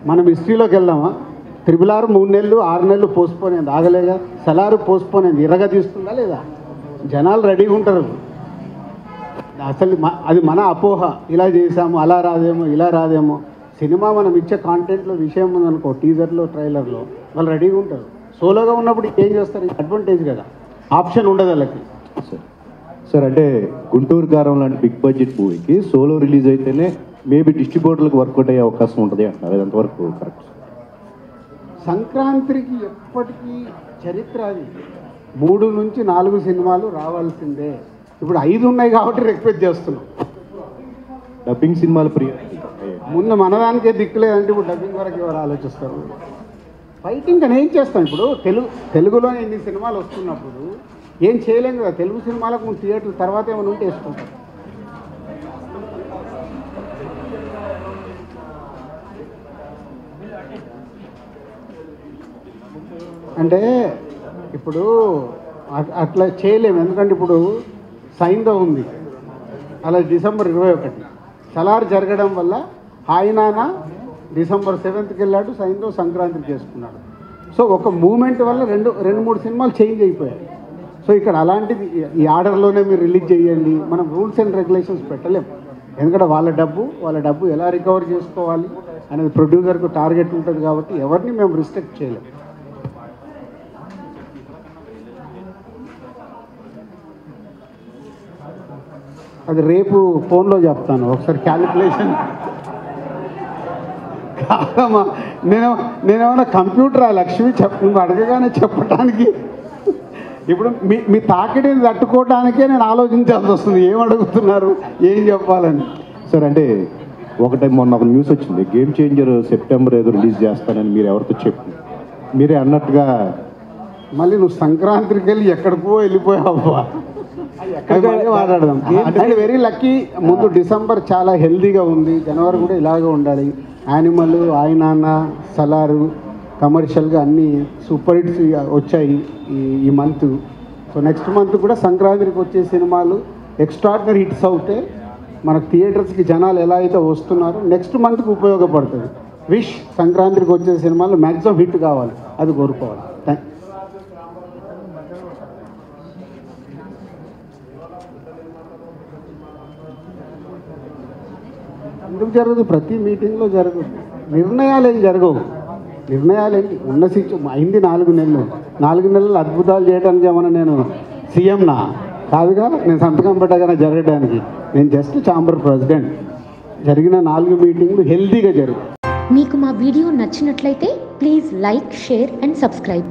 మనం హిస్టరీలోకి వెళ్దామా? RRR 3 నెలలు 6 నెలలు పోస్ట్పోన్ అయింది, ఆగలేగా. సలారు పోస్ట్పోన్ అయింది, ఇరగ తీస్తుందా లేదా? జనాలు రెడీగా ఉంటారు. అసలు అది మన అపోహ, ఇలా చేసాము అలా రాదేమో ఇలా రాదేమో. సినిమా మనం ఇచ్చే కాంటెంట్లో విషయం ఉందనుకో, టీజర్లో ట్రైలర్లో వాళ్ళు రెడీగా ఉంటారు. సోలోగా ఉన్నప్పుడు ఏం చేస్తారు? అడ్వాంటేజ్ కదా, ఆప్షన్ ఉండదు వాళ్ళకి. సార్ అంటే గుంటూరు కారం లాంటి బిగ్ బడ్జెట్ మూవీకి సోలో రిలీజ్ అయితేనే మేబీ డిస్ట్రిబ్యూటర్లకు వర్కౌట్ అయ్యే అవకాశం ఉంటుంది అంటున్నారు, ఎంతవరకు కరెక్ట్? సంక్రాంతికి ఎప్పటికీ చరిత్ర అది. 3 నుంచి 4 సినిమాలు రావాల్సిందే. ఇప్పుడు 5 ఉన్నాయి కాబట్టి రిక్వెస్ట్ చేస్తున్నాం. డబ్బింగ్ సినిమాలు ముందు మనదానికే దిక్కులేదంటే ఇప్పుడు డబ్బింగ్ వరకు ఎవరు ఆలోచిస్తారు? ఫైటింగ్ అని ఏం చేస్తాం? ఇప్పుడు తెలుగులోనే ఇన్ని సినిమాలు వస్తున్నప్పుడు ఏం చేయలేం కదా. తెలుగు సినిమాలకు ముందు థియేటర్ తర్వాత ఏమైనా ఉంటే వేసుకుంటాం. అంటే ఇప్పుడు అట్లా చేయలేము, ఎందుకంటే ఇప్పుడు సైంధవ్ ఉంది, అలా December 21. సలార్ జరగడం వల్ల ఆయన December 7th వెళ్ళాడు, సైంధవ్ సంక్రాంతికి చేసుకున్నాడు. సో ఒక మూమెంట్ వల్ల 2-3 సినిమాలు చేంజ్ అయిపోయాయి. సో ఇక్కడ అలాంటిది ఈ ఆర్డర్లోనే మీరు రిలీజ్ చేయండి, మనం రూల్స్ అండ్ రెగ్యులేషన్స్ పెట్టలేము. ఎందుకంటే వాళ్ళ డబ్బు ఎలా రికవర్ చేసుకోవాలి అనేది ప్రొడ్యూసర్కు టార్గెట్ ఉంటుంది కాబట్టి ఎవరిని మేము రిస్ట్రిక్ట్ చేయలేము. అది రేపు ఫోన్లో చెప్తాను, ఒకసారి క్యాలిక్యులేషన్ కాదమ్మా. నేనేమన్నా కంప్యూటరా లక్ష్మి? నువ్వు అడగగానే చెప్పడానికి. ఇప్పుడు మీ తాకిడిని తట్టుకోవడానికే నేను ఆలోచించాల్సి వస్తుంది, ఏం అడుగుతున్నారు ఏం చెప్పాలని. సార్ అంటే మొన్న ఒక న్యూస్ వచ్చింది, గేమ్ చేంజర్ సెప్టెంబర్ ఏదో రిలీజ్ చేస్తానని మీరు ఎవరితో చెప్పి మీరే అన్నట్టుగా మళ్ళీ నువ్వు సంక్రాంతికి వెళ్ళి ఎక్కడికో వెళ్ళిపోయావా? మాట్లాడదాం. అండ్ వెరీ లక్కీ, ముందు డిసెంబర్ చాలా హెల్దీగా ఉంది, జనవరి కూడా ఇలాగే ఉండాలి. యానిమల్, ఆయనాన్న, సలారు కమర్షియల్గా అన్నీ సూపర్ హిట్స్ వచ్చాయి ఈ మంత్. సో నెక్స్ట్ మంత్ కూడా సంక్రాంతికి వచ్చే సినిమాలు ఎక్స్ట్రాడినరీ హిట్స్ అవుతే మనకు థియేటర్స్కి జనాలు ఎలా అయితే వస్తున్నారో నెక్స్ట్ మంత్కి ఉపయోగపడుతుంది. విష్ సంక్రాంతికి వచ్చే సినిమాలు మ్యాక్సిమం హిట్ కావాలి, అది కోరుకోవాలి. ఎందుకు జరగదు? ప్రతి మీటింగ్లో జరగదు. నిర్ణయాలు ఏం జరగవు. నిర్ణయాలు ఏంటి? ఉన్న అయింది 4 నెలలు. 4 నెలలు అద్భుతాలు చేయడానికి ఏమన్నా నేను సీఎంనా? కాదుగా. నేను సంతకం పెట్టగానే జరగడానికి. నేను జస్ట్ ఛాంబర్ ప్రెసిడెంట్. జరిగిన 4 మీటింగ్లు హెల్తీగా జరుగు. మీకు మా వీడియో నచ్చినట్లయితే please like, share and subscribe.